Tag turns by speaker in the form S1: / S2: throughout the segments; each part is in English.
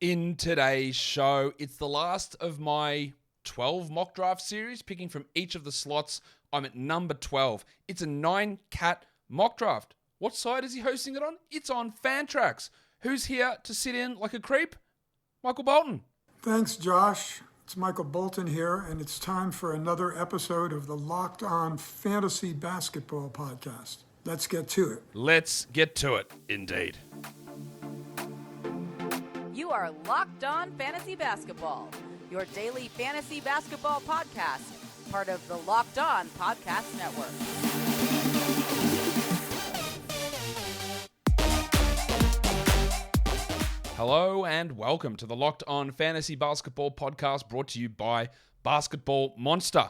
S1: In today's show, it's the last of my 12 mock draft series, picking from each of the slots. I'm at number 12. It's a 9-cat mock draft. What side is he hosting it on? It's on Fantrax. Who's here to sit in like a creep? Michael Bolton.
S2: Thanks, Josh. It's Michael Bolton here, and it's time for another episode of the Locked On Fantasy Basketball Podcast. Let's get to it.
S1: Let's get to it, indeed.
S3: You are Locked On Fantasy Basketball, your daily fantasy basketball podcast, part of the Locked On Podcast Network.
S1: Hello and welcome to the Locked On Fantasy Basketball Podcast, brought to you by Basketball Monster.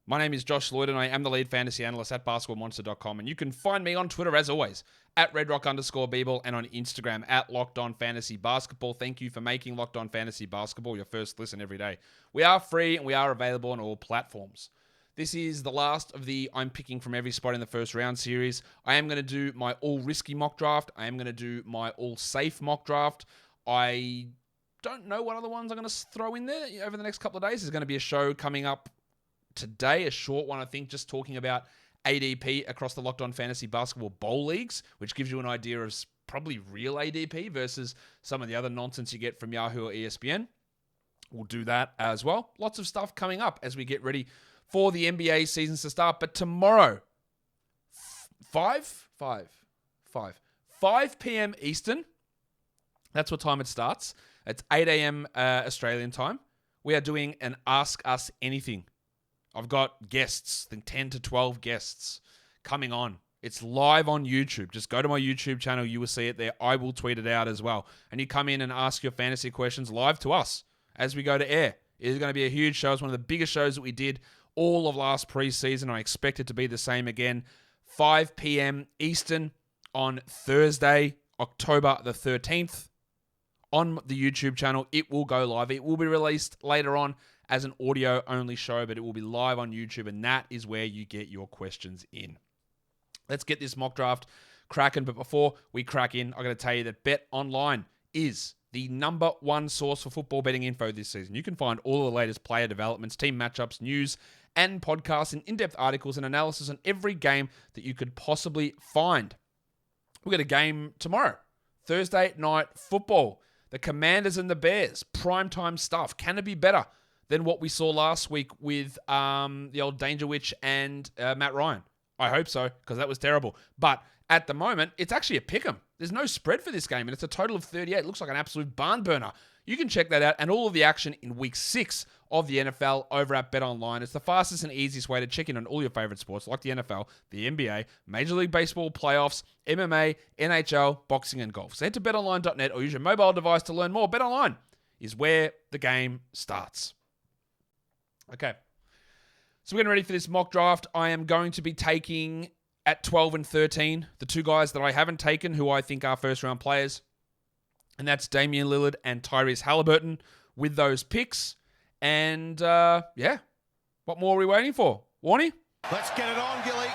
S1: My name is Josh Lloyd, and I am the lead fantasy analyst at basketballmonster.com. And you can find me on Twitter, as always, at redrock_Beeble, and on Instagram at Locked On Fantasy Basketball. Thank you for making Locked On Fantasy Basketball your first listen every day. We are free and we are available on all platforms. This is the last of the I'm picking from every spot in the first round series. I am going to do my all risky mock draft. I am going to do my all safe mock draft. I don't know what other ones I'm going to throw in there over the next couple of days. There's going to be a show coming up today, a short one, I think, just talking about ADP across the Locked On Fantasy Basketball Bowl Leagues, which gives you an idea of probably real ADP versus some of the other nonsense you get from Yahoo or ESPN. We'll do that as well. Lots of stuff coming up as we get ready for the NBA seasons to start. But tomorrow, 5 p.m. Eastern, that's what time it starts. It's 8 a.m. Australian time. We are doing an Ask Us Anything. I've got guests, I think 10 to 12 guests coming on. It's live on YouTube. Just go to my YouTube channel. You will see it there. I will tweet it out as well. And you come in and ask your fantasy questions live to us as we go to air. It is going to be a huge show. It's one of the biggest shows that we did all of last preseason. I expect it to be the same again. 5 p.m. Eastern on Thursday, October the 13th. On the YouTube channel, it will go live. It will be released later on as an audio-only show, but it will be live on YouTube, and that is where you get your questions in. Let's get this mock draft cracking, but before we crack in, I'm going to tell you that BetOnline is the number one source for football betting info this season. You can find all the latest player developments, team matchups, news, and podcasts, and in-depth articles and analysis on every game that you could possibly find. We've got a game tomorrow, Thursday night football. The Commanders and the Bears, primetime stuff. Can it be better than what we saw last week with the old Danger Witch and Matt Ryan? I hope so, because that was terrible. But at the moment, it's actually a pick'em. There's no spread for this game, and it's a total of 38. It looks like an absolute barn burner. You can check that out and all of the action in Week 6 of the NFL over at BetOnline. It's the fastest and easiest way to check in on all your favorite sports like the NFL, the NBA, Major League Baseball playoffs, MMA, NHL, boxing, and golf. So head to betonline.net or use your mobile device to learn more. BetOnline is where the game starts. Okay, so we're getting ready for this mock draft. I am going to be taking at 12 and 13 the two guys that I haven't taken who I think are first-round players, and that's Damian Lillard and Tyrese Haliburton with those picks. And, yeah, what more are we waiting for? Warnie?
S4: Let's get it on, Gilly.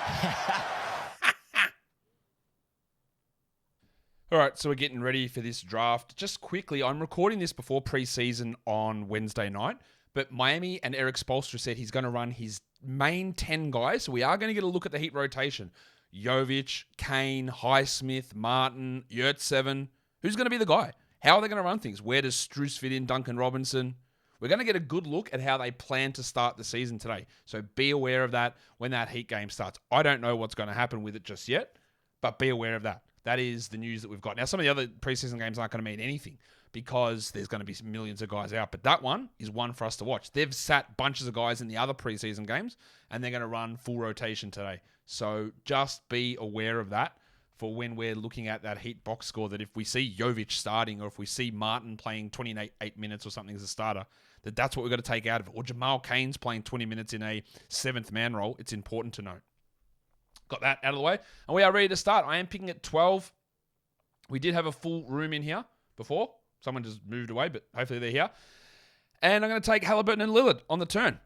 S1: All right, so we're getting ready for this draft. Just quickly, I'm recording this before preseason on Wednesday night, but Miami and Eric Spoelstra said he's going to run his main 10 guys, so we are going to get a look at the Heat rotation. Jovic, Kane, Highsmith, Martin, Yurtseven. Who's going to be the guy? How are they going to run things? Where does Strus fit in? Duncan Robinson? We're going to get a good look at how they plan to start the season today. So be aware of that when that Heat game starts. I don't know what's going to happen with it just yet, but be aware of that. That is the news that we've got. Now, some of the other preseason games aren't going to mean anything because there's going to be millions of guys out, but that one is one for us to watch. They've sat bunches of guys in the other preseason games, and they're going to run full rotation today. So just be aware of that for when we're looking at that Heat box score, that if we see Jovic starting or if we see Martin playing 28 minutes or something as a starter, that's what we've got to take out of it. Or Jamal Cain's playing 20 minutes in a seventh man role. It's important to note. Got that out of the way. And we are ready to start. I am picking at 12. We did have a full room in here before. Someone just moved away, but hopefully they're here. And I'm going to take Haliburton and Lillard on the turn.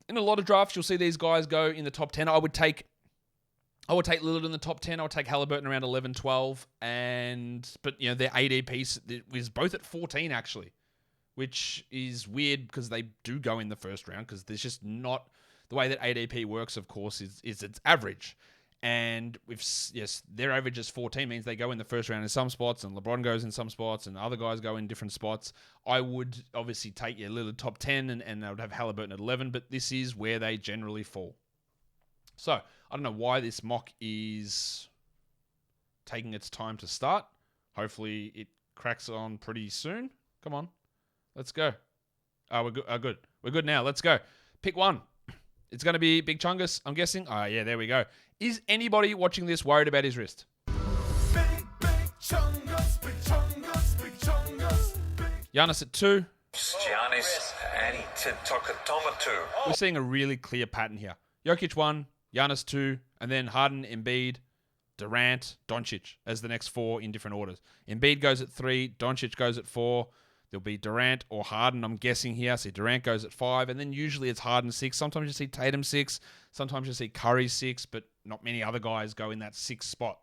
S1: In a lot of drafts, you'll see these guys go in the top 10. I would take I would take Lillard in the top 10. I would take Haliburton around 11, 12. But their ADP is both at 14, actually, which is weird because they do go in the first round because there's just not... The way that ADP works, of course, is its average. And their average is 14, means they go in the first round in some spots, and LeBron goes in some spots, and other guys go in different spots. I would obviously take your Lillard top 10, and I would have Haliburton at 11, but this is where they generally fall. So, I don't know why this mock is taking its time to start. Hopefully, it cracks on pretty soon. Come on. Let's go. We're good. Good. We're good now. Let's go. Pick one. It's going to be Big Chungus, I'm guessing. Oh, yeah, there we go. Is anybody watching this worried about his wrist?
S4: Big Chungus, Big Chungus, Big Chungus.
S1: Giannis at 2.
S5: Giannis Antetokounmpo 2.
S1: We're seeing a really clear pattern here. Jokic 1, Giannis 2, and then Harden, Embiid, Durant, Doncic as the next 4 in different orders. Embiid goes at 3, Doncic goes at 4. There'll be Durant or Harden, I'm guessing here. See, Durant goes at 5, and then usually it's Harden 6. Sometimes you see Tatum 6. Sometimes you see Curry 6, but not many other guys go in that 6th spot.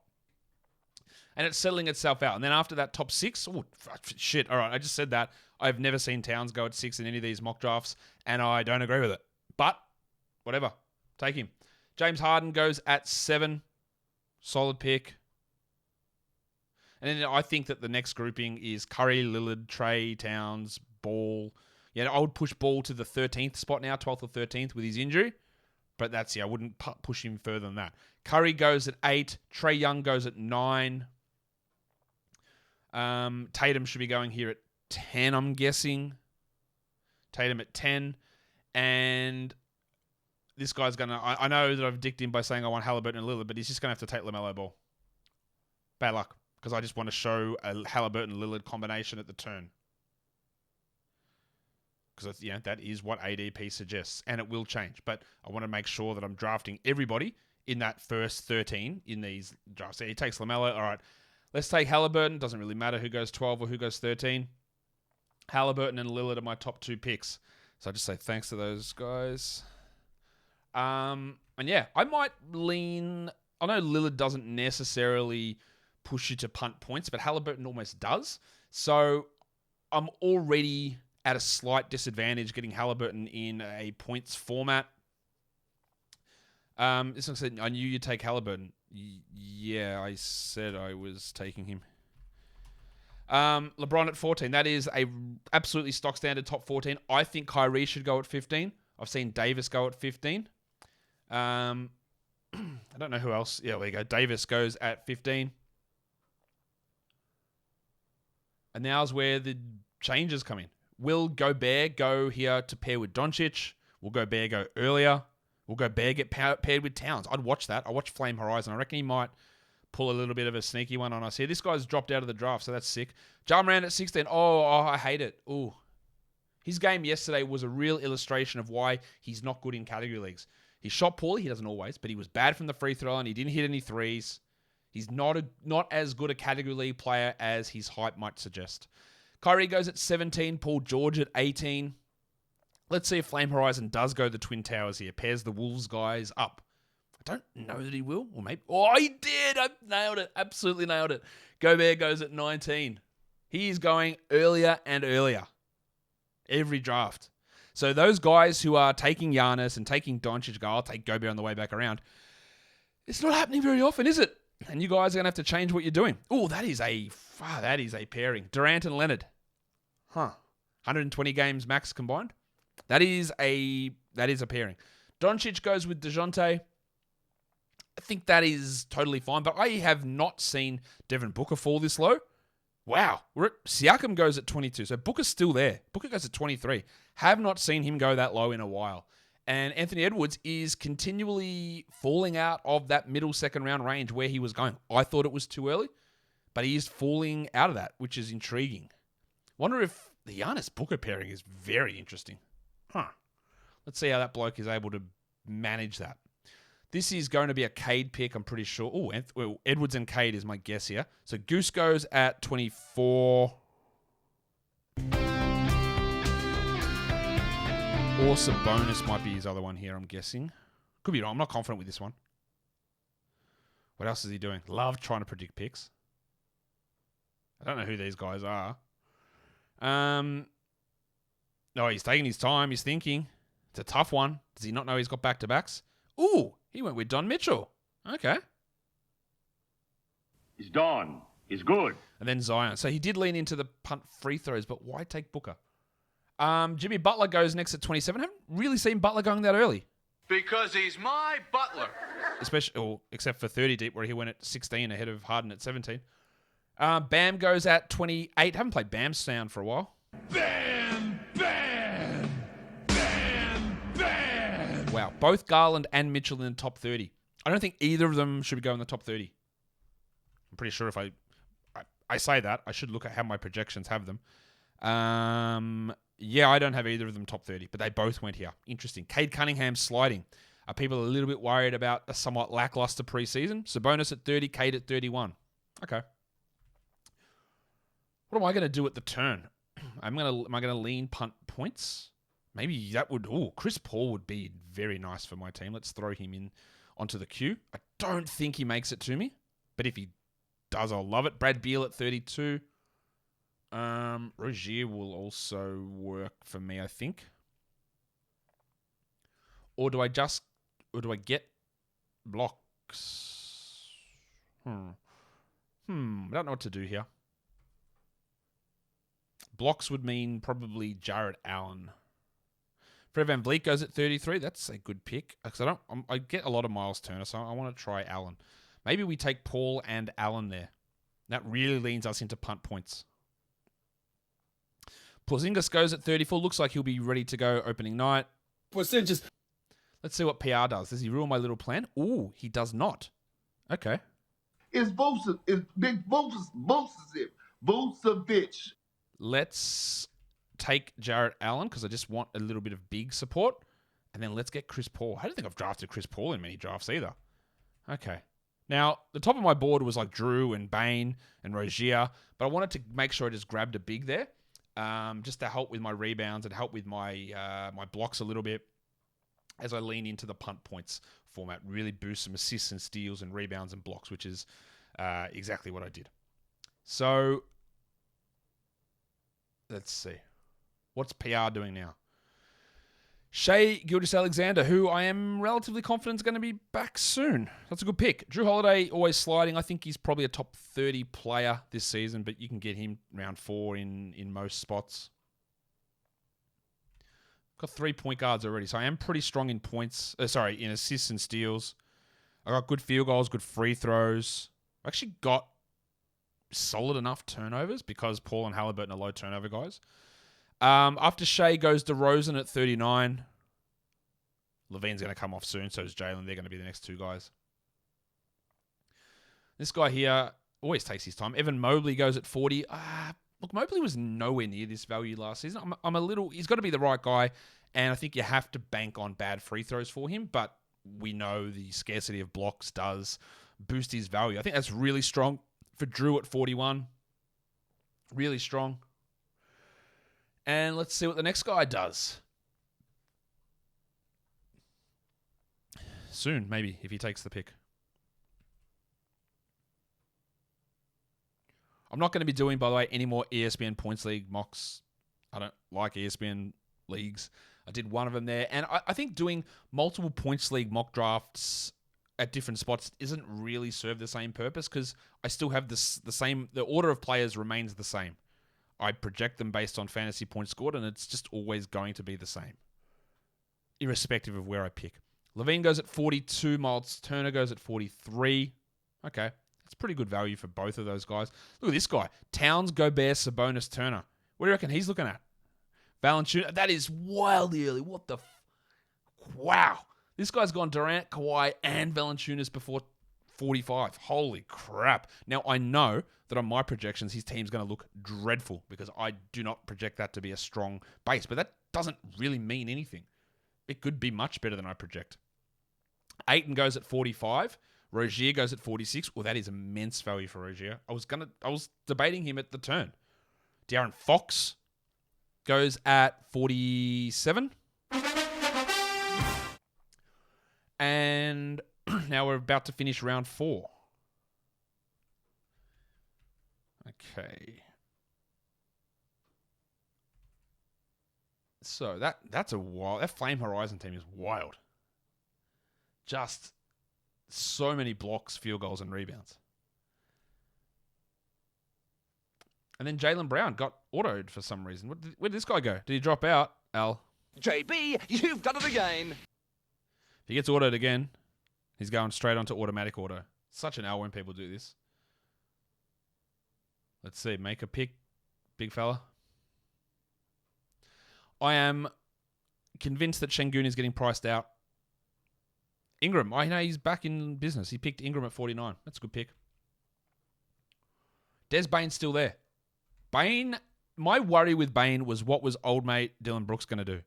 S1: And it's settling itself out. And then after that top 6, oh, shit, all right, I just said that. I've never seen Towns go at 6 in any of these mock drafts, and I don't agree with it. But, whatever, take him. James Harden goes at 7. Solid pick. And then I think that the next grouping is Curry, Lillard, Trey, Towns, Ball. Yeah, I would push Ball to the 13th spot now, 12th or 13th with his injury. But I wouldn't push him further than that. Curry goes at 8. Trey Young goes at 9. Tatum should be going here at 10, I'm guessing. Tatum at 10. And this guy's going to... I know that I've dicked him by saying I want Haliburton and Lillard, but he's just going to have to take LaMelo Ball. Bad luck. Because I just want to show a Haliburton-Lillard combination at the turn. Because that is what ADP suggests, and it will change. But I want to make sure that I'm drafting everybody in that first 13 in these drafts. So he takes LaMelo. All right, let's take Haliburton. Doesn't really matter who goes 12 or who goes 13. Haliburton and Lillard are my top 2 picks. So I just say thanks to those guys. And yeah, I might lean... I know Lillard doesn't necessarily... push you to punt points, but Haliburton almost does. So I'm already at a slight disadvantage getting Haliburton in a points format. This one said, I knew you'd take Haliburton. Yeah, I said I was taking him. LeBron at 14. That is a absolutely stock standard top 14. I think Kyrie should go at 15. I've seen Davis go at 15. I don't know who else. Yeah, there you go. Davis goes at 15. And now's where the changes come in. Will Gobert go here to pair with Doncic? Will Gobert go earlier? Will Gobert get paired with Towns? I'd watch that. I watch Flame Horizon. I reckon he might pull a little bit of a sneaky one on us here. This guy's dropped out of the draft, so that's sick. Ja Morant at 16. Oh, I hate it. Ooh. His game yesterday was a real illustration of why he's not good in category leagues. He shot poorly. He doesn't always, but he was bad from the free throw line. He didn't hit any threes. He's not as good a category league player as his hype might suggest. Kyrie goes at 17. Paul George at 18. Let's see if Flame Horizon does go the Twin Towers here. Pairs the Wolves guys up. I don't know that he will. Or maybe... Oh, he did! I nailed it. Absolutely nailed it. Gobert goes at 19. He is going earlier and earlier. Every draft. So those guys who are taking Giannis and taking Doncic go, I'll take Gobert on the way back around. It's not happening very often, is it? And you guys are going to have to change what you're doing. Oh, that is a pairing. Durant and Leonard. 120 games max combined. That is a pairing. Doncic goes with DeJounte. I think that is totally fine, but I have not seen Devin Booker fall this low. Wow. Siakam goes at 22, so Booker's still there. Booker goes at 23. Have not seen him go that low in a while. And Anthony Edwards is continually falling out of that middle second round range where he was going. I thought it was too early, but he is falling out of that, which is intriguing. Wonder if the Giannis Booker pairing is very interesting. Let's see how that bloke is able to manage that. This is going to be a Cade pick, I'm pretty sure. Oh, Edwards and Cade is my guess here. So Goose goes at 24. Or Sabonis might be his other one here, I'm guessing. Could be wrong. I'm not confident with this one. What else is he doing? Love trying to predict picks. I don't know who these guys are. No, he's taking his time. He's thinking. It's a tough one. Does he not know he's got back-to-backs? Ooh, he went with Don Mitchell. Okay.
S6: He's Don. He's good.
S1: And then Zion. So he did lean into the punt free throws, but why take Booker? Jimmy Butler goes next at 27. I haven't really seen Butler going that early.
S7: Because he's my butler.
S1: Except for 30 deep, where he went at 16 ahead of Harden at 17. Bam goes at 28. Haven't played Bam's sound for a while.
S4: Bam, bam, bam, bam.
S1: Wow. Both Garland and Mitchell in the top 30. I don't think either of them should go in the top 30. I'm pretty sure if I say that, I should look at how my projections have them. Yeah, I don't have either of them top 30, but they both went here. Interesting. Cade Cunningham sliding. Are people a little bit worried about a somewhat lackluster preseason? Sabonis at 30, Cade at 31. Okay. What am I going to do at the turn? Am I going to lean punt points? Maybe that would... Oh, Chris Paul would be very nice for my team. Let's throw him in onto the queue. I don't think he makes it to me, but if he does, I'll love it. Brad Beal at 32. Rozier will also work for me, I think. Or do I get blocks? I don't know what to do here. Blocks would mean probably Jarrett Allen. Fred VanVleet goes at 33. That's a good pick. Because I get a lot of Miles Turner, so I want to try Allen. Maybe we take Paul and Allen there. That really leans us into punt points. Porzingis goes at 34. Looks like he'll be ready to go opening night.
S8: Percentages.
S1: Let's see what PR does. Does he ruin my little plan? Ooh, he does not. Okay.
S9: It's Big Vucevic.
S1: Let's take Jarrett Allen because I just want a little bit of big support. And then let's get Chris Paul. I don't think I've drafted Chris Paul in many drafts either. Okay. Now, the top of my board was like Drew and Bane and Rozier, but I wanted to make sure I just grabbed a big there just to help with my rebounds and help with my my blocks a little bit as I lean into the punt points format. Really boost some assists and steals and rebounds and blocks, which is exactly what I did. So, let's see. What's PR doing now? Shai Gilgeous-Alexander, who I am relatively confident is going to be back soon. That's a good pick. Drew Holiday, always sliding. I think he's probably a top 30 player this season, but you can get him round 4 in most spots. Got 3 point guards already, so I am pretty strong in points. In assists and steals. I got good field goals, good free throws. I actually got solid enough turnovers because Paul and Haliburton are low turnover guys. After Shea goes DeRozan at 39. Levine's going to come off soon, so is Jalen. They're going to be the next 2 guys. This guy here always takes his time. Evan Mobley goes at 40. Look, Mobley was nowhere near this value last season. He's got to be the right guy, and I think you have to bank on bad free throws for him, but we know the scarcity of blocks does boost his value. I think that's really strong for Drew at 41. Really strong. And let's see what the next guy does. Soon, maybe, if he takes the pick. I'm not going to be doing, by the way, any more ESPN Points League mocks. I don't like ESPN leagues. I did one of them there. And I think doing multiple Points League mock drafts at different spots isn't really serve the same purpose because I still have the same... The order of players remains the same. I project them based on fantasy points scored, and it's just always going to be the same, irrespective of where I pick. Levine goes at 42. Miles Turner goes at 43. Okay, that's pretty good value for both of those guys. Look at this guy. Towns, Gobert, Sabonis, Turner. What do you reckon he's looking at? Valanciunas. That is wildly early. What the... Wow. This guy's gone Durant, Kawhi, and Valanciunas before 45. Holy crap. Now, I know that on my projections, his team's going to look dreadful because I do not project that to be a strong base. But that doesn't really mean anything. It could be much better than I project. Ayton goes at 45. Rozier goes at 46. Well, that is immense value for Rozier. I was debating him at the turn. De'Aaron Fox goes at 47. And now we're about to finish round 4. Okay. So that's a wild. That Flame Horizon team is wild. Just so many blocks, field goals, and rebounds. And then Jaylen Brown got autoed for some reason. Where did this guy go? Did he drop out, Al?
S8: JB, you've done it again.
S1: If he gets autoed again, he's going straight onto automatic auto. Such an L when people do this. Let's see. Make a pick, big fella. I am convinced that Şengün is getting priced out. Ingram. I know he's back in business. He picked Ingram at 49. That's a good pick. Des Bane's still there. Bane, my worry with Bane was what was old mate Dylan Brooks going to do.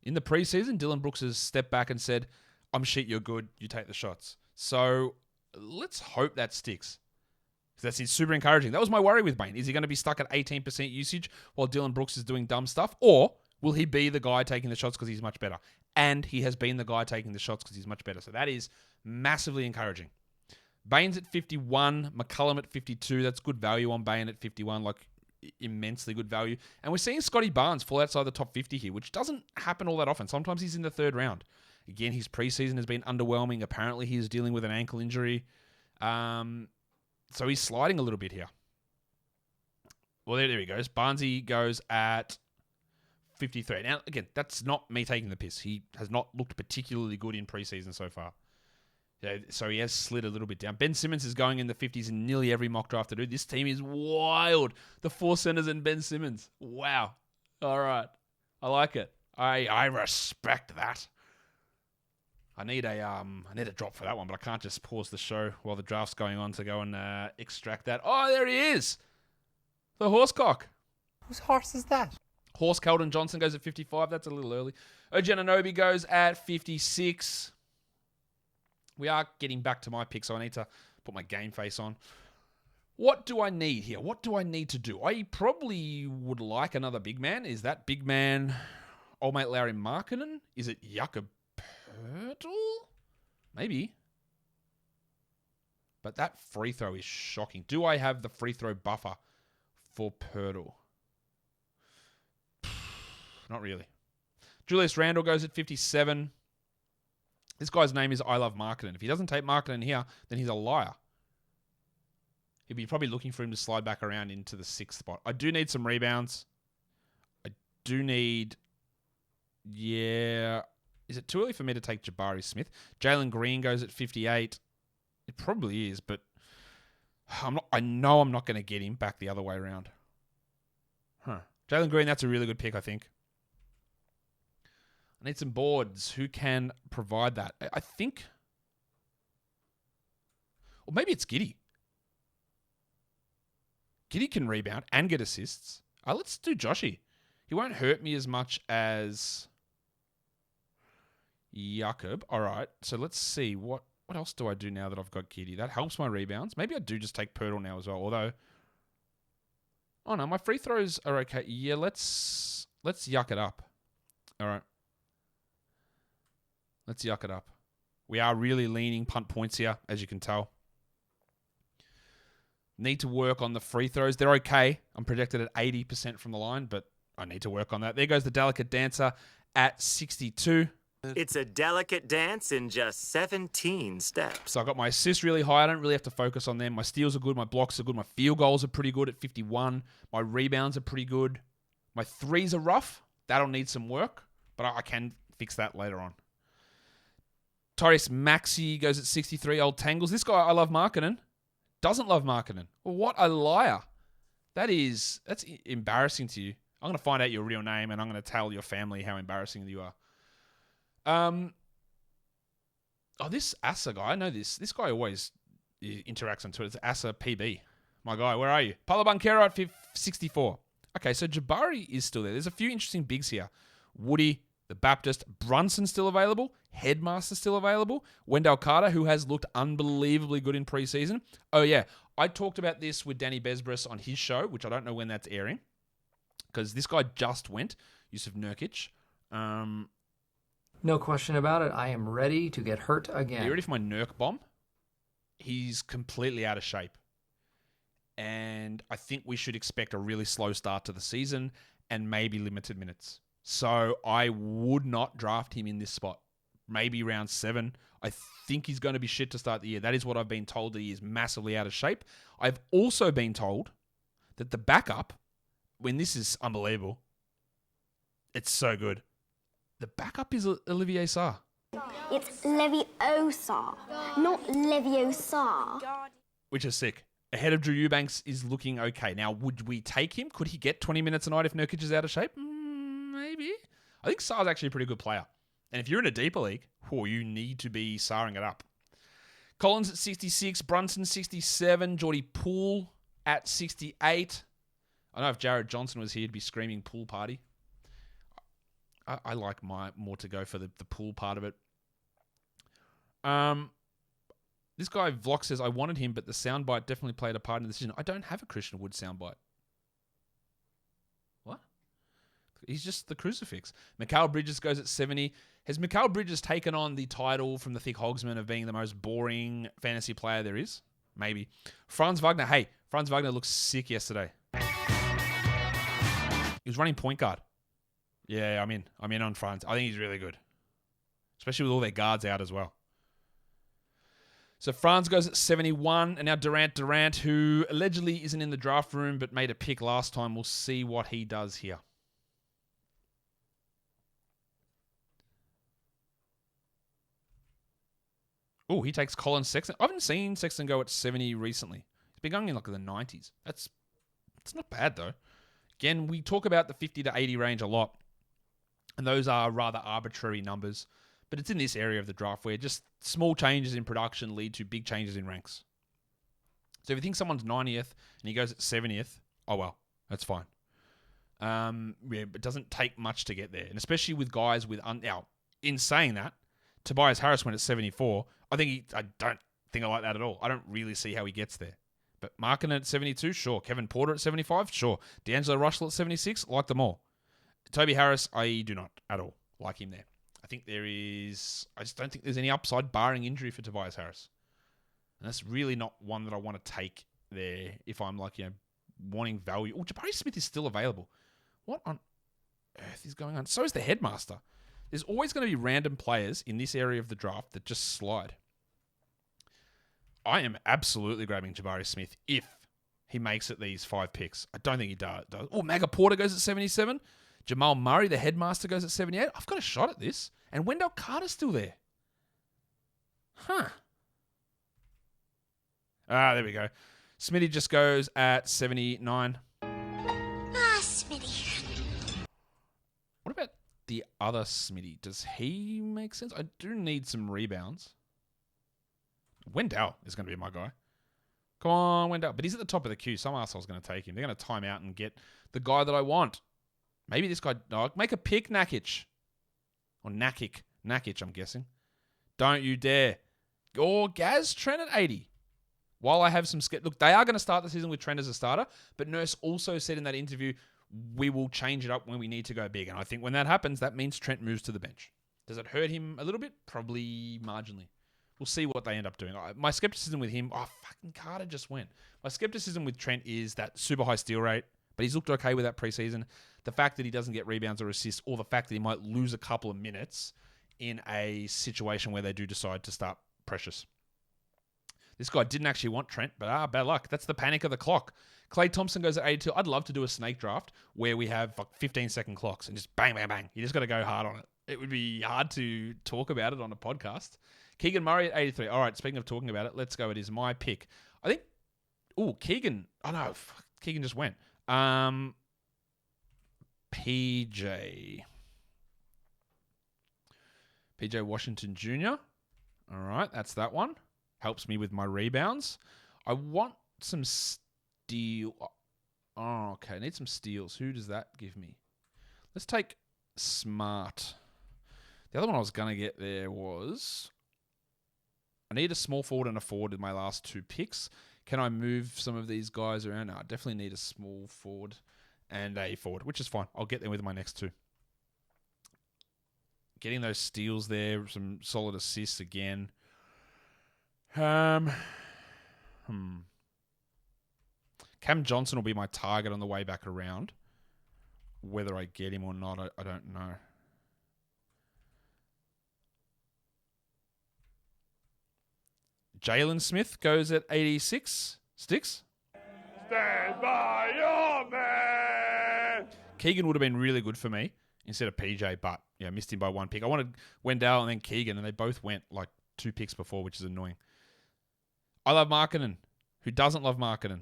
S1: In the preseason, Dylan Brooks has stepped back and said, I'm shit, you're good, you take the shots. So let's hope that sticks. That's super encouraging. That was my worry with Bane. Is he going to be stuck at 18% usage while Dylan Brooks is doing dumb stuff? Or will he be the guy taking the shots because he's much better? And he has been the guy taking the shots because he's much better. So that is massively encouraging. Bane's at 51, McCullum at 52. That's good value on Bane at 51, like immensely good value. And we're seeing Scotty Barnes fall outside the top 50 here, which doesn't happen all that often. Sometimes he's in the third round. Again, his preseason has been underwhelming. Apparently, he's dealing with an ankle injury. So he's sliding a little bit here. Well, there he goes. Barnesy goes at 53. Now, again, that's not me taking the piss. He has not looked particularly good in preseason so far. Yeah, so he has slid a little bit down. Ben Simmons is going in the 50s in nearly every mock draft I do. This team is wild. The 4 centers and Ben Simmons. Wow. All right. I like it. I respect that. I need a drop for that one, but I can't just pause the show while the draft's going on to go and extract that. Oh, there he is. The horsecock.
S8: Whose horse is that?
S1: Horse Keldon Johnson goes at 55. That's a little early. Ojeananobi goes at 56. We are getting back to my pick, so I need to put my game face on. What do I need here? What do I need to do? I probably would like another big man. Is that big man old mate Larry Markkinen? Is it Jakob Poeltl? Maybe. But that free throw is shocking. Do I have the free throw buffer for Poeltl? Not really. Julius Randle goes at 57. This guy's name is I Love Markkinen. If he doesn't take Markkinen here, then he's a liar. He'd be probably looking for him to slide back around into the 6th spot. I do need some rebounds. I do need... Yeah... Is it too early for me to take Jabari Smith? Jalen Green goes at 58. It probably is, but I know I'm not going to get him back the other way around. Jalen Green, that's a really good pick, I think. I need some boards. Who can provide that? I think... Or maybe it's Giddey. Giddey can rebound and get assists. Let's do Joshy. He won't hurt me as much as... Jakob. All right. So let's see. What else do I do now that I've got Giddey? That helps my rebounds. Maybe I do just take Poeltl now as well. Although... Oh, no. My free throws are okay. Yeah, let's yuck it up. All right. Let's yuck it up. We are really leaning punt points here, as you can tell. Need to work on the free throws. They're okay. I'm projected at 80% from the line, but I need to work on that. There goes the Delicate Dancer at 62.
S8: It's a delicate dance in just 17 steps.
S1: So I got my assists really high. I don't really have to focus on them. My steals are good. My blocks are good. My field goals are pretty good at 51. My rebounds are pretty good. My threes are rough. That'll need some work, but I can fix that later on. Tyrese Maxey goes at 63. Old Tangles. This guy, I Love Markkinen, doesn't love Markkinen. Well, what a liar. That's embarrassing to you. I'm going to find out your real name, and I'm going to tell your family how embarrassing you are. This Asa guy, I know this. This guy always interacts on Twitter. It's Asa PB. My guy, where are you? Paulo Banchero at 64. Okay, so Jabari is still there. There's a few interesting bigs here. Woody, the Baptist, Brunson still available. Headmaster still available. Wendell Carter, who has looked unbelievably good in preseason. Oh, yeah. I talked about this with Danny Besbris on his show, which I don't know when that's airing, because this guy just went, Yusuf Nurkic.
S10: No question about it. I am ready to get hurt again.
S1: Are you ready for my Nurk bomb? He's completely out of shape. And I think we should expect a really slow start to the season and maybe limited minutes. So I would not draft him in this spot. Maybe round 7. I think he's going to be shit to start the year. That is what I've been told, that he is massively out of shape. I've also been told that the backup, when this is unbelievable, it's so good. The backup is Olivier Sarr.
S11: It's Leviosa, not Leviosa.
S1: Which is sick. Ahead of Drew Eubanks is looking okay. Now, would we take him? Could he get 20 minutes a night if Nurkic is out of shape? Maybe. I think Sarr's actually a pretty good player. And if you're in a deeper league, you need to be Sarring it up. Collins at 66, Brunson 67, Geordie Poole at 68. I know if Jared Johnson was here, he'd be screaming pool party. I like more to go for the pool part of it. This guy Vlock says, I wanted him, but the soundbite definitely played a part in the decision. I don't have a Christian Wood soundbite. What? He's just the crucifix. Mikhail Bridges goes at 70. Has Mikhail Bridges taken on the title from the Thick Hogsman of being the most boring fantasy player there is? Maybe. Franz Wagner. Hey, Franz Wagner looks sick yesterday. He was running point guard. Yeah, I'm in. I'm in on Franz. I think he's really good. Especially with all their guards out as well. So Franz goes at 71, and now Durant, who allegedly isn't in the draft room but made a pick last time. We'll see what he does here. Oh, he takes Colin Sexton. I haven't seen Sexton go at 70 recently. He's been going in like the 90s. It's not bad, though. Again, we talk about the 50 to 80 range a lot, and those are rather arbitrary numbers. But it's in this area of the draft where just small changes in production lead to big changes in ranks. So if you think someone's 90th and he goes at 70th, oh well, that's fine. It doesn't take much to get there. And especially with guys with... Now, in saying that, Tobias Harris went at 74. I don't think I like that at all. I don't really see how he gets there. But Markkanen at 72, sure. Kevin Porter at 75, sure. D'Angelo Russell at 76, like them all. Toby Harris, I do not at all like him there. I just don't think there's any upside barring injury for Tobias Harris. And that's really not one that I want to take there if I'm wanting value. Oh, Jabari Smith is still available. What on earth is going on? So is the headmaster. There's always going to be random players in this area of the draft that just slide. I am absolutely grabbing Jabari Smith if he makes it these 5 picks. I don't think he does. Oh, Maga Porter goes at 77. Jamal Murray, the headmaster, goes at 78. I've got a shot at this. And Wendell Carter's still there. Huh. There we go. Smitty just goes at 79.
S11: Smitty.
S1: What about the other Smitty? Does he make sense? I do need some rebounds. Wendell is going to be my guy. Come on, Wendell. But he's at the top of the queue. Some arsehole's going to take him. They're going to time out and get the guy that I want. Maybe this guy... No, make a pick, Nakic. Or Nakic, I'm guessing. Don't you dare. Or Gaz Trent at 80. While I have some... Look, they are going to start the season with Trent as a starter, but Nurse also said in that interview, we will change it up when we need to go big. And I think when that happens, that means Trent moves to the bench. Does it hurt him a little bit? Probably marginally. We'll see what they end up doing. My skepticism with him... Oh, fucking Carter just went. My skepticism with Trent is that super high steal rate, but he's looked okay with that preseason. The fact that he doesn't get rebounds or assists, or the fact that he might lose a couple of minutes in a situation where they do decide to start Precious. This guy didn't actually want Trent, but bad luck. That's the panic of the clock. Klay Thompson goes at 82. I'd love to do a snake draft where we have 15-second clocks and just bang, bang, bang. You just got to go hard on it. It would be hard to talk about it on a podcast. Keegan Murray at 83. All right, speaking of talking about it, let's go. It is my pick. I think... Oh, Keegan... Oh, no. Keegan just went. PJ Washington Jr. All right, that's that one. Helps me with my rebounds. I want some steal. Oh, okay. I need some steals. Who does that give me? Let's take Smart. The other one I was going to get there was... I need a small forward and a forward in my last 2 picks. Can I move some of these guys around? No, I definitely need a small forward and a forward, which is fine. I'll get there with my next 2. Getting those steals there, some solid assists again. Cam Johnson will be my target on the way back around. Whether I get him or not, I don't know. Jalen Smith goes at 86. Sticks?
S4: Stand by your man.
S1: Keegan would have been really good for me instead of PJ, but yeah, missed him by one pick. I wanted Wendell and then Keegan, and they both went like 2 picks before, which is annoying. I love Markkanen. Who doesn't love Markkanen?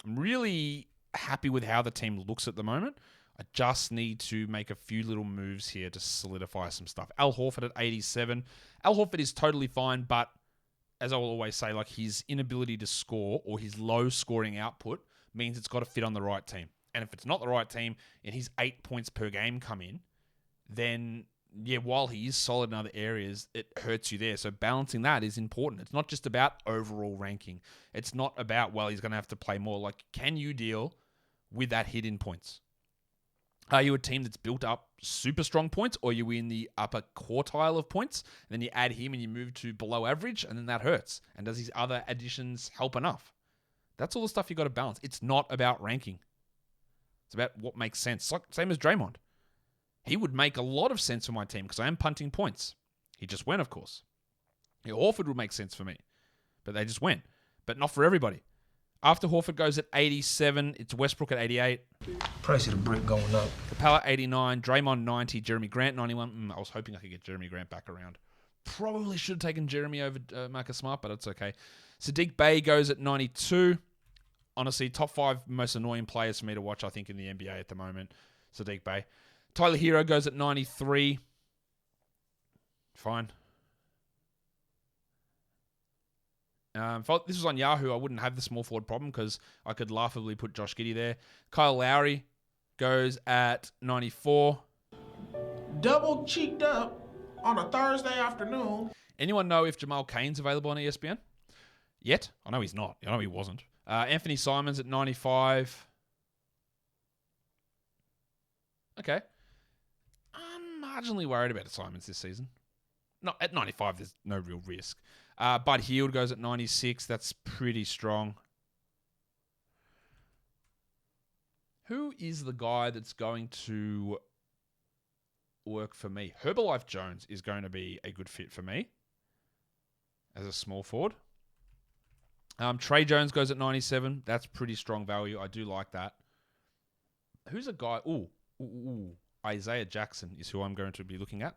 S1: I'm really happy with how the team looks at the moment. I just need to make a few little moves here to solidify some stuff. Al Horford at 87. Al Horford is totally fine, but as I will always say, like his inability to score or his low scoring output means it's got to fit on the right team. And if it's not the right team and his 8 points per game come in, then yeah, while he is solid in other areas, it hurts you there. So balancing that is important. It's not just about overall ranking. It's not about, well, he's going to have to play more. Like, can you deal with that hit in points? Are you a team that's built up super strong points, or are you in the upper quartile of points? And then you add him and you move to below average, and then that hurts. And does his other additions help enough? That's all the stuff you got to balance. It's not about ranking. It's about what makes sense. Like, same as Draymond. He would make a lot of sense for my team because I am punting points. He just went, of course. Yeah, Horford would make sense for me, but they just went. But not for everybody. After Horford goes at 87, it's Westbrook at 88.
S12: Price of the brick going up.
S1: Capella 89, Draymond 90, Jeremy Grant 91. I was hoping I could get Jeremy Grant back around. Probably should have taken Jeremy over Marcus Smart, but it's okay. Sadiq Bey goes at 92. Honestly, top 5 most annoying players for me to watch, I think, in the NBA at the moment. Sadiq Bey. Tyler Hero goes at 93. Fine. If this was on Yahoo, I wouldn't have the small forward problem because I could laughably put Josh Giddey there. Kyle Lowry goes at 94.
S12: Double cheeked up on a Thursday afternoon.
S1: Anyone know if Jamal Cain's available on ESPN? Yet? I know he's not. I know he wasn't. Anthony Simons at 95. Okay. I'm marginally worried about Simons this season. Not at 95, there's no real risk. Bud Hield goes at 96. That's pretty strong. Who is the guy that's going to work for me? Herbalife Jones is going to be a good fit for me as a small forward. Trey Jones goes at 97. That's pretty strong value. I do like that. Who's a guy? Isaiah Jackson is who I'm going to be looking at.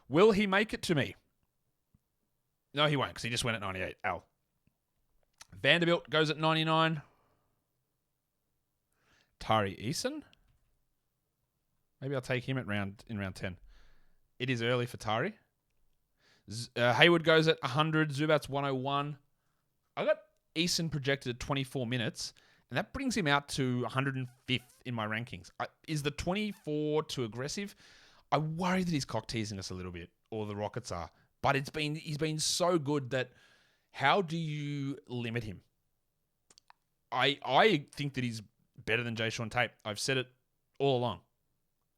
S1: Will he make it to me? No, he won't, because he just went at 98. Al. Vanderbilt goes at 99. Tari Eason? Maybe I'll take him in round 10. It is early for Tari. Hayward goes at 100. Zubats 101. I got Eason projected at 24 minutes, and that brings him out to 105th in my rankings. Is the 24 too aggressive? I worry that he's cock teasing us a little bit, or the Rockets are. But he's been so good that how do you limit him? I think that he's better than Jay Sean Tate. I've said it all along.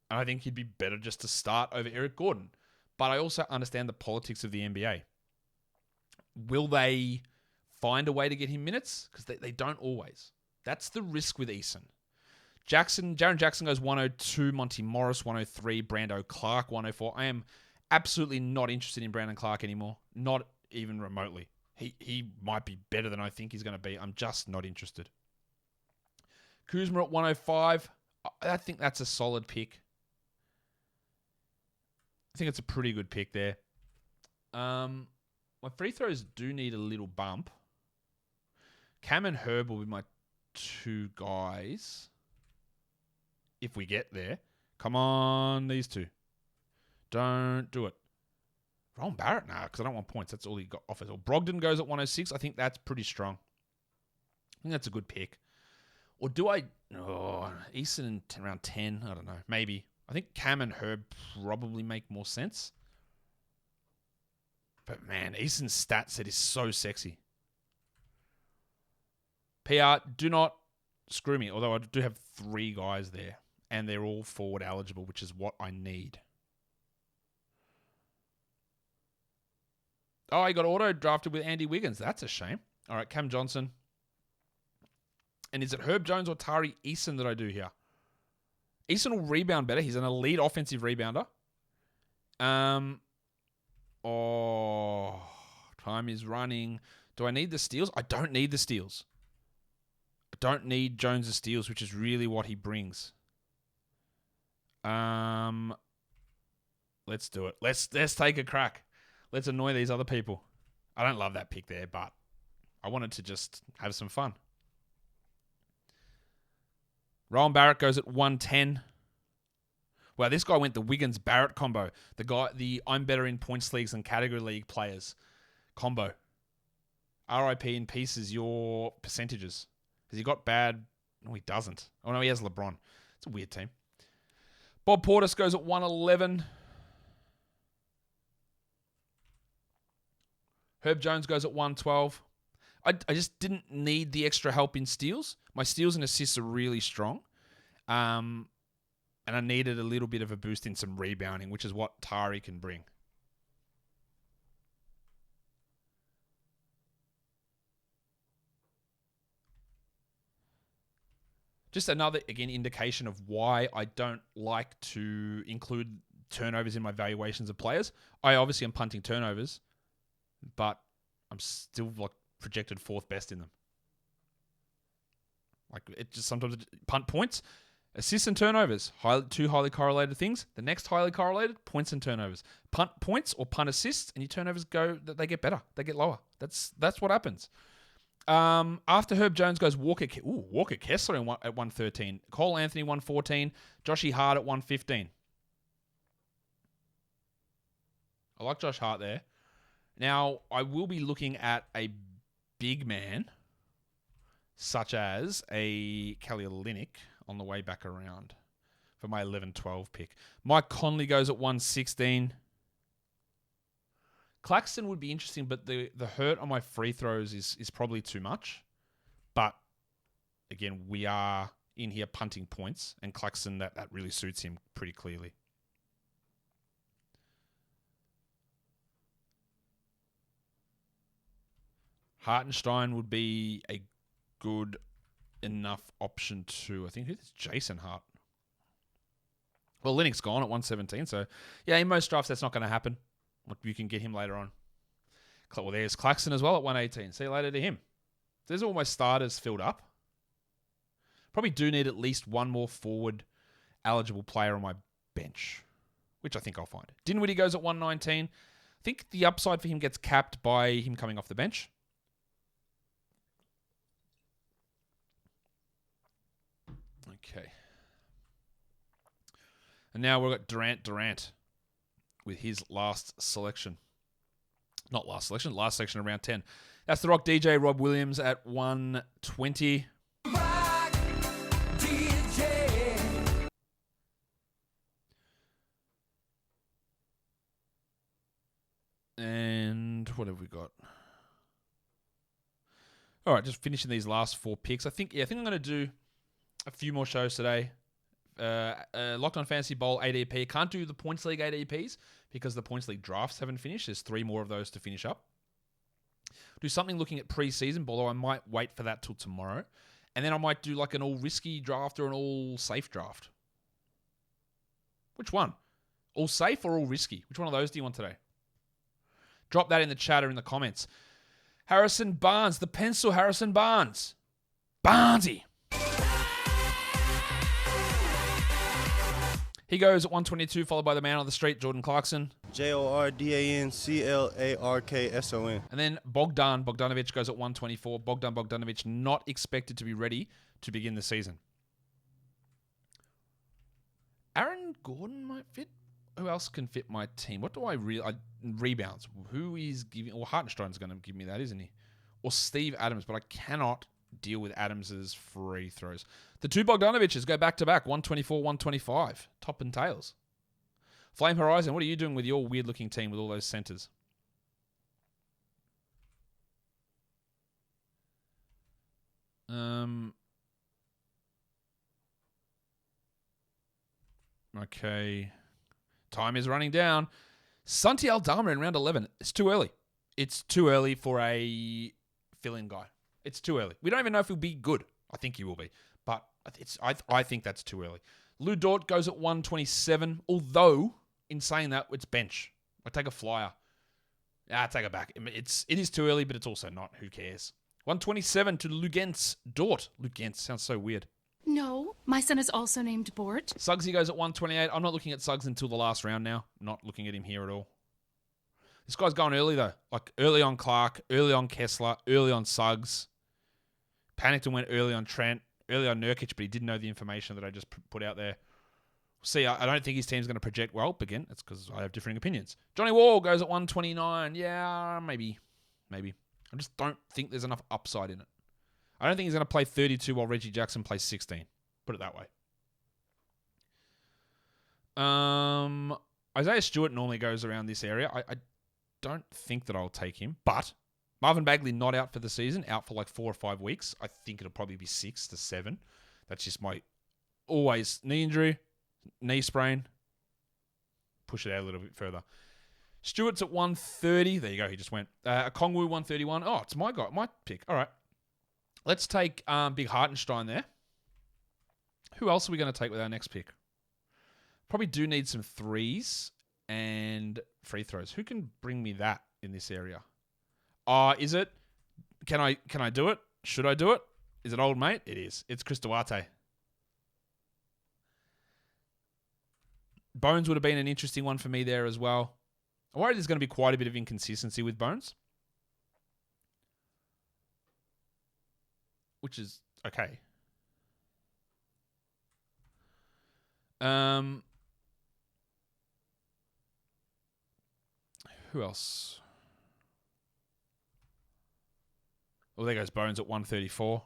S1: And I think he'd be better just to start over Eric Gordon. But I also understand the politics of the NBA. Will they find a way to get him minutes? Because they don't always. That's the risk with Eason. Jaren Jackson goes 102, Monty Morris 103, Brando Clark 104. I am absolutely not interested in Brandon Clark anymore. Not even remotely. He might be better than I think he's going to be. I'm just not interested. Kuzma at 105. I think that's a solid pick. I think it's a pretty good pick there. My free throws do need a little bump. Cam and Herb will be my 2 guys. If we get there. Come on, these 2. Don't do it. Ron Barrett now, because I don't want points. That's all he got offers. Or Brogdon goes at 106. I think that's pretty strong. I think that's a good pick. Or do I... Eason in around 10. I don't know. Maybe. I think Cam and Herb probably make more sense. But man, Eason's stat set is so sexy. PR, do not screw me. Although I do have 3 guys there. And they're all forward eligible, which is what I need. Oh, I got auto-drafted with Andy Wiggins. That's a shame. All right, Cam Johnson. And is it Herb Jones or Tari Eason that I do here? Eason will rebound better. He's an elite offensive rebounder. Time is running. Do I need the steals? I don't need the steals. I don't need Jones' steals, which is really what he brings. Let's do it. Let's take a crack. Let's annoy these other people. I don't love that pick there, but I wanted to just have some fun. Rowan Barrett goes at 110. Wow, this guy went the Wiggins-Barrett combo. The I'm better in points leagues than category league players combo. RIP in pieces your percentages. Has he got bad? No, he doesn't. Oh, no, he has LeBron. It's a weird team. Bob Portis goes at 111. Herb Jones goes at 112. I just didn't need the extra help in steals. My steals and assists are really strong. And I needed a little bit of a boost in some rebounding, which is what Tari can bring. Just another, again, indication of why I don't like to include turnovers in my valuations of players. I obviously am punting turnovers, but I'm still like projected fourth best in them. Like it just sometimes punt points, assists and turnovers, two highly correlated things. The next highly correlated, points and turnovers. Punt points or punt assists, and your turnovers they get better, they get lower. That's what happens. After Herb Jones goes Walker Kessler at 113, Cole Anthony 114, Joshy Hart at 115. I like Josh Hart there. Now, I will be looking at a big man, such as a Kelly Olynyk on the way back around for my 11-12 pick. Mike Conley goes at 116. Claxton would be interesting, but the hurt on my free throws is probably too much. But, again, we are in here punting points, and Claxton, that really suits him pretty clearly. Hartenstein would be a good enough option too. I think who's Jason Hart? Well, Linux gone at 117, so yeah, in most drafts that's not going to happen. You can get him later on. Well, there's Claxton as well at 118. See you later to him. There's all my starters filled up. Probably do need at least one more forward eligible player on my bench, which I think I'll find. Dinwiddie goes at 119. I think the upside for him gets capped by him coming off the bench. Okay. And now we've got Durant with his last selection. Not last selection, last selection around 10. That's The Rock DJ Rob Williams at 120. And what have we got? All right, just finishing these last four picks. I think I'm going to do a few more shows today. Locked On Fantasy Bowl ADP. Can't do the Points League ADPs because the Points League drafts haven't finished. There's 3 more of those to finish up. Do something looking at preseason, although I might wait for that till tomorrow. And then I might do like an all risky draft or an all safe draft. Which one? All safe or all risky? Which one of those do you want today? Drop that in the chat or in the comments. Harrison Barnes, the pencil Harrison Barnes. Barnesy. He goes at 122, followed by the man on the street, Jordan Clarkson.
S13: JordanClarkson.
S1: And then Bogdan Bogdanovich goes at 124. Bogdan Bogdanovich not expected to be ready to begin the season. Aaron Gordon might fit. Who else can fit my team? What do I really... rebounds. Who is giving... Well, Hartenstein's going to give me that, isn't he? Or Steve Adams, but I cannot deal with Adams's free throws. The 2 Bogdanoviches go back-to-back, 124, 125. Top and tails. Flame Horizon, what are you doing with your weird-looking team with all those centers? Okay. Time is running down. Santi Aldama in round 11. It's too early. It's too early for a fill-in guy. It's too early. We don't even know if he'll be good. I think he will be. But I think that's too early. Lou Dort goes at 127, although, in saying that, it's bench. I take a flyer. I take it back. It is too early, but it's also not. Who cares? 127 to Lugens Dort. Lugens sounds so weird.
S13: No, my son is also named Bort.
S1: Suggsy goes at 128. I'm not looking at Suggs until the last round now. Not looking at him here at all. This guy's going early, though. Like, early on Clark, early on Kessler, early on Suggs. Panicked and went early on Trent, early on Nurkic, but he didn't know the information that I just put out there. See, I don't think his team's going to project well. But again, it's because I have differing opinions. Johnny Wall goes at 129. Yeah, maybe. I just don't think there's enough upside in it. I don't think he's going to play 32 while Reggie Jackson plays 16. Put it that way. Isaiah Stewart normally goes around this area. I don't think that I'll take him. But Marvin Bagley not out for the season, out for like 4 or 5 weeks. I think it'll probably be 6 to 7. That's just my always knee injury, knee sprain. Push it out a little bit further. Stewart's at 130. There you go. He just went. Okongwu 131. Oh, it's my guy, my pick. All right. Let's take Big Hartenstein there. Who else are we going to take with our next pick? Probably do need some threes and free throws. Who can bring me that in this area? Is it? Can I do it? Should I do it? Is it old mate? It is. It's Chris Duarte. Bones would have been an interesting one for me there as well. I'm worried there's going to be quite a bit of inconsistency with Bones. Which is okay. Who else? Well, there goes Bones at 134.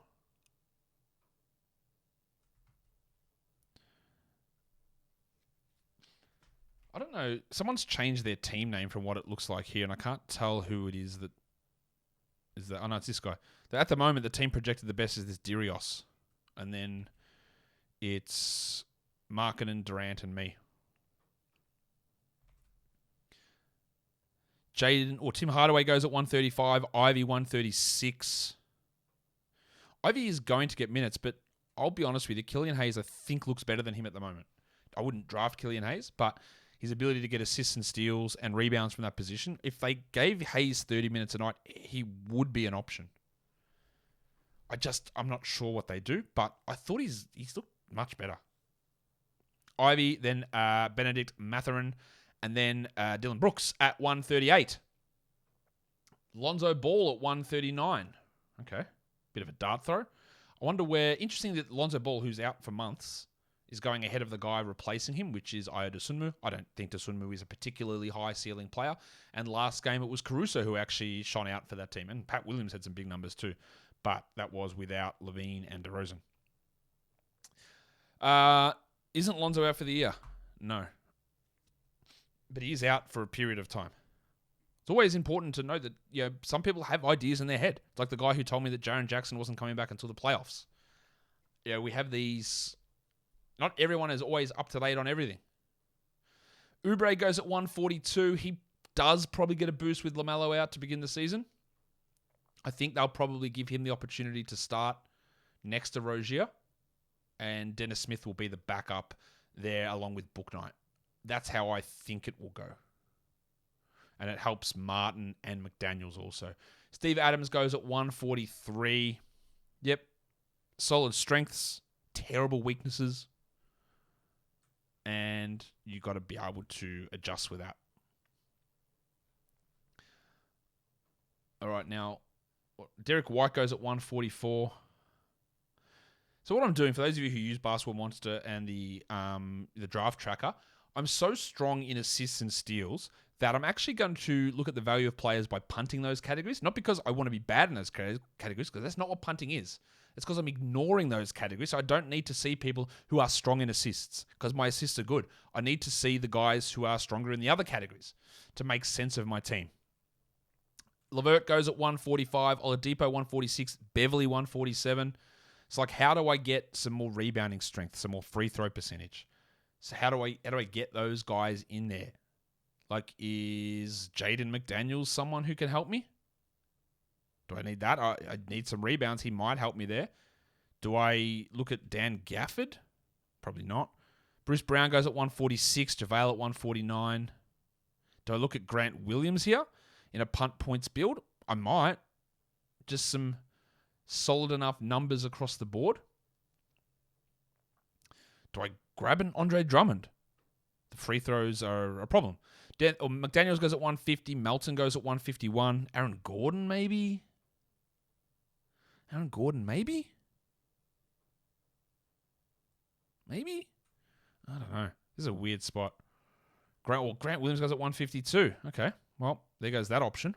S1: I don't know. Someone's changed their team name from what it looks like here, and I can't tell who it is that is that. Oh, no, it's this guy. At the moment, the team projected the best is this Dirios. And then it's Markkanen, Durant, and me. Tim Hardaway goes at 135. Ivy 136. Ivy is going to get minutes, but I'll be honest with you, Killian Hayes I think looks better than him at the moment. I wouldn't draft Killian Hayes, but his ability to get assists and steals and rebounds from that position, if they gave Hayes 30 minutes a night, he would be an option. I'm not sure what they do, but I thought he's looked much better. Ivy, then Benedict Mathurin, and then Dylan Brooks at 138. Lonzo Ball at 139. Okay, bit of a dart throw. I wonder where, interesting that Lonzo Ball, who's out for months, is going ahead of the guy replacing him, which is Ayo Dosunmu. I don't think Dosunmu is a particularly high-ceiling player. And last game, it was Caruso who actually shone out for that team. And Pat Williams had some big numbers too. But that was without Levine and DeRozan. Isn't Lonzo out for the year? No. But he is out for a period of time. It's always important to know that some people have ideas in their head. It's like the guy who told me that Jaren Jackson wasn't coming back until the playoffs. We have these... Not everyone is always up to date on everything. Oubre goes at 142. He does probably get a boost with LaMelo out to begin the season. I think they'll probably give him the opportunity to start next to Rozier. And Dennis Smith will be the backup there along with Bouknight. That's how I think it will go. And it helps Martin and McDaniels also. Steve Adams goes at 143. Yep. Solid strengths. Terrible weaknesses. And you got to be able to adjust with that. All right, now, Derek White goes at 144. So what I'm doing, for those of you who use Basketball Monster and the draft tracker, I'm so strong in assists and steals that I'm actually going to look at the value of players by punting those categories. Not because I want to be bad in those categories, because that's not what punting is. It's because I'm ignoring those categories. So I don't need to see people who are strong in assists because my assists are good. I need to see the guys who are stronger in the other categories to make sense of my team. LeVert goes at 145, Oladipo 146, Beverly 147. It's like, how do I get some more rebounding strength, some more free throw percentage? So how do I get those guys in there? Like, is Jaden McDaniels someone who can help me? Do I need that? I need some rebounds. He might help me there. Do I look at Dan Gafford? Probably not. Bruce Brown goes at 146. JaVale at 149. Do I look at Grant Williams here in a punt points build? I might. Just some solid enough numbers across the board. Do I grab an Andre Drummond? The free throws are a problem. McDaniels goes at 150. Melton goes at 151. Aaron Gordon, maybe? Maybe? I don't know. This is a weird spot. Grant Williams goes at 152. Okay. Well, there goes that option.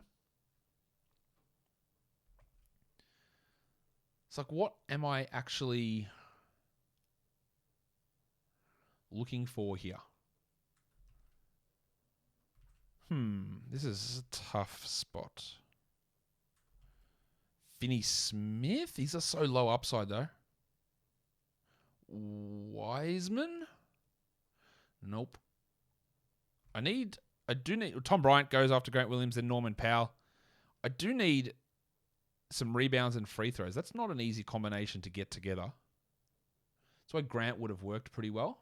S1: It's like, what am I actually looking for here? This is a tough spot. Finney Smith? These are so low upside, though. Wiseman? Nope. I do need... Tom Bryant goes after Grant Williams, then Norman Powell. I do need some rebounds and free throws. That's not an easy combination to get together. That's why Grant would have worked pretty well.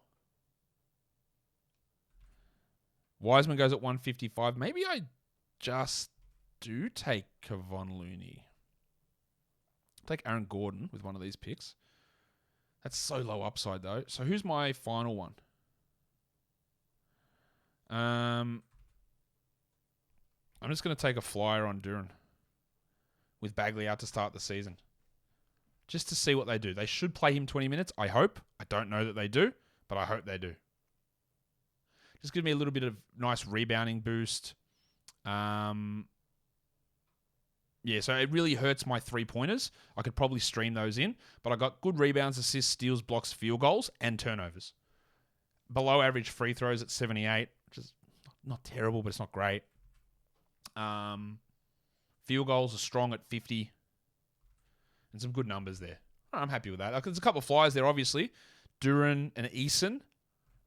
S1: Wiseman goes at 155. Maybe I just do take Kevon Looney. Take Aaron Gordon with one of these picks. That's so low upside, though. So who's my final one? I'm just going to take a flyer on Durant with Bagley out to start the season. Just to see what they do. They should play him 20 minutes, I hope. I don't know that they do, but I hope they do. Just give me a little bit of nice rebounding boost. Yeah, so it really hurts my three-pointers. I could probably stream those in, but I got good rebounds, assists, steals, blocks, field goals, and turnovers. Below average free throws at 78, which is not terrible, but it's not great. Field goals are strong at 50, and some good numbers there. I'm happy with that. There's a couple of flyers there, obviously. Durant and Eason.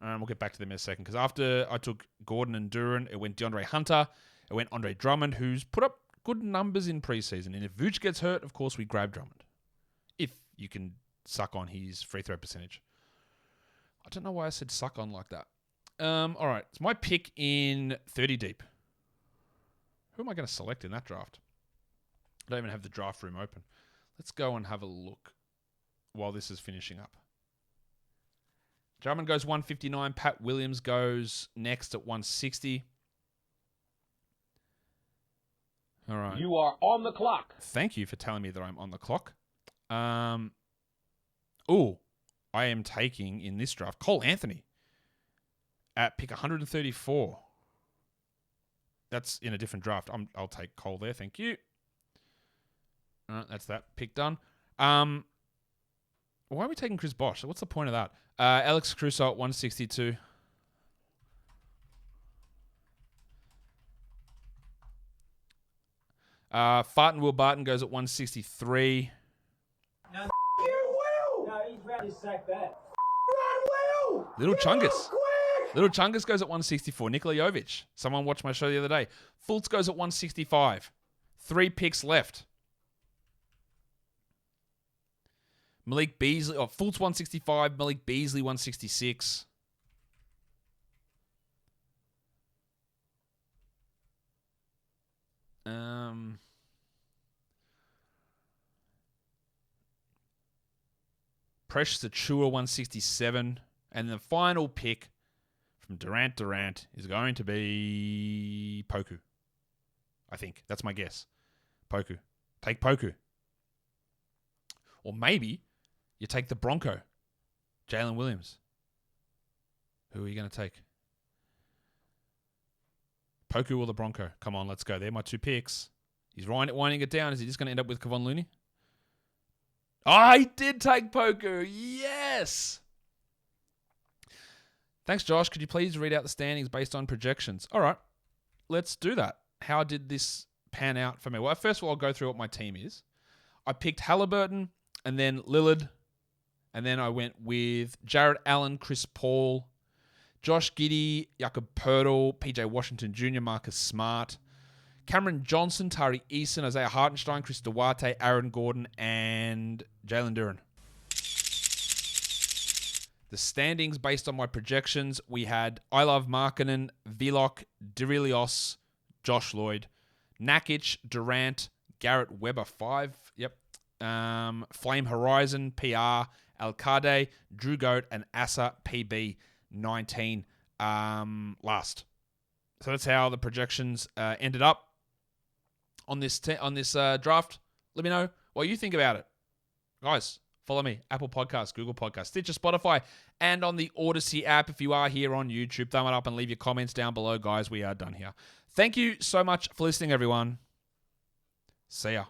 S1: We'll get back to them in a second, because after I took Gordon and Durant, it went DeAndre Hunter, it went Andre Drummond, who's put up good numbers in preseason. And if Vooch gets hurt, of course, we grab Drummond. If you can suck on his free throw percentage. I don't know why I said suck on like that. All right, it's my pick in 30 deep. Who am I going to select in that draft? I don't even have the draft room open. Let's go and have a look while this is finishing up. Drummond goes 159. Pat Williams goes next at 160. All right.
S14: You are on the clock.
S1: Thank you for telling me that I'm on the clock. I am taking in this draft Cole Anthony at pick 134. That's in a different draft. I'll take Cole there. Thank you. All right, that's that pick done. Why are we taking Chris Bosh? What's the point of that? Alex Caruso at 162. Farton Will Barton goes at 163.
S14: No, you will. No, he's ready to sack that. Will.
S1: Little Chungus. Little Chungus goes at 164. Nikola Jovic. Someone watched my show the other day. Fultz goes at 165. 3 picks left. Malik Beasley. Fultz 165. Malik Beasley 166. Precious Achua 167. And the final pick from Durant is going to be Poku. I think. That's my guess. Poku. Take Poku. Or maybe you take the Bronco. Jalen Williams. Who are you going to take? Poku or the Bronco? Come on, let's go. They're my 2 picks. He's winding it down. Is he just going to end up with Kevon Looney? I did take Poku. Yes. Thanks, Josh. Could you please read out the standings based on projections? All right. Let's do that. How did this pan out for me? Well, first of all, I'll go through what my team is. I picked Haliburton and then Lillard. And then I went with Jarrett Allen, Chris Paul, Josh Giddey, Jakob Poeltl, PJ Washington Jr., Marcus Smart, Cameron Johnson, Tari Eason, Isaiah Hartenstein, Chris Duarte, Aaron Gordon, and Jalen Duren. The standings based on my projections, we had I Love Markkanen, Vilok, Dirilios, Josh Lloyd, Nakic, Durant, Garrett Weber 5. Yep. Flame Horizon, PR, Alcade, Drew Goat, and Asa PB 19 last. So that's how the projections ended up on this draft. Let me know what you think about it. Guys, follow me. Apple Podcasts, Google Podcasts, Stitcher, Spotify, and on the Odyssey app. If you are here on YouTube, thumb it up and leave your comments down below. Guys, we are done here. Thank you so much for listening, everyone. See ya.